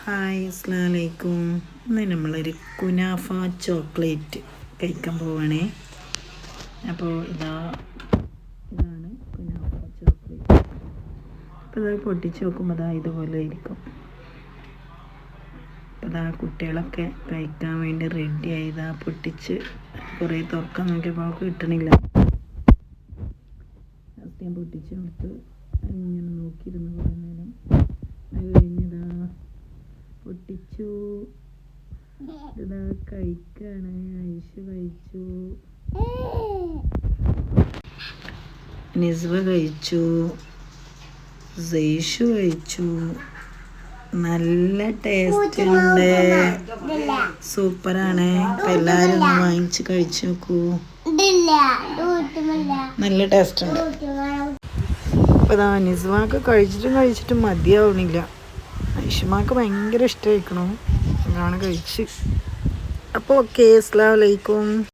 Hi അസ്സലാമു അലൈക്കും. ഇന്ന് നമ്മളൊരു കുനാഫ ചോക്ലേറ്റ് കഴിക്കാൻ പോവുകയാണേ. അപ്പോൾ ഇതാണ് കുനാഫ ചോക്ലേറ്റ്. അപ്പോൾ ഇത് പൊട്ടിച്ച് നോക്കുമ്പോൾ ഇതുപോലെ ഇരിക്കും. അപ്പോൾ കുട്ടികളൊക്കെ കഴിക്കാൻ വേണ്ടി റെഡി ആയതാ. പൊട്ടിച്ച് കുറേ തുറക്കാൻ നോക്കിയപ്പോൾ കിട്ടണില്ല. ഞാൻ പൊട്ടിച്ച് കൊടുത്ത് ഇങ്ങനെ നോക്കിയിരുന്നു കുറേ നേരം. അത് കഴിഞ്ഞതാ പൊട്ടിച്ചു. ഇതാ കഴിക്കാണ്. ഐഷു കഴിച്ചു, നിസ്വ കഴിച്ചു, സൈഷു കഴിച്ചു. നല്ല ടേസ്റ്റ് ഉണ്ട്, സൂപ്പറാണ്. അപ്പം എല്ലാവരും ഒന്ന് വാങ്ങിച്ച് കഴിച്ചു നോക്കൂ. നല്ല ടേസ്റ്റ് ഉണ്ട്. അപ്പോൾ നിസ്വാക്ക് കഴിച്ചിട്ടും മതിയാവണില്ല. ഐഷുമാക്ക് ഭയങ്കര ഇഷ്ടമായിക്കണു. അതാണ് കഴിച്ച്. അപ്പോൾ ഓക്കെ, അസ്സലാമു അലൈക്കും.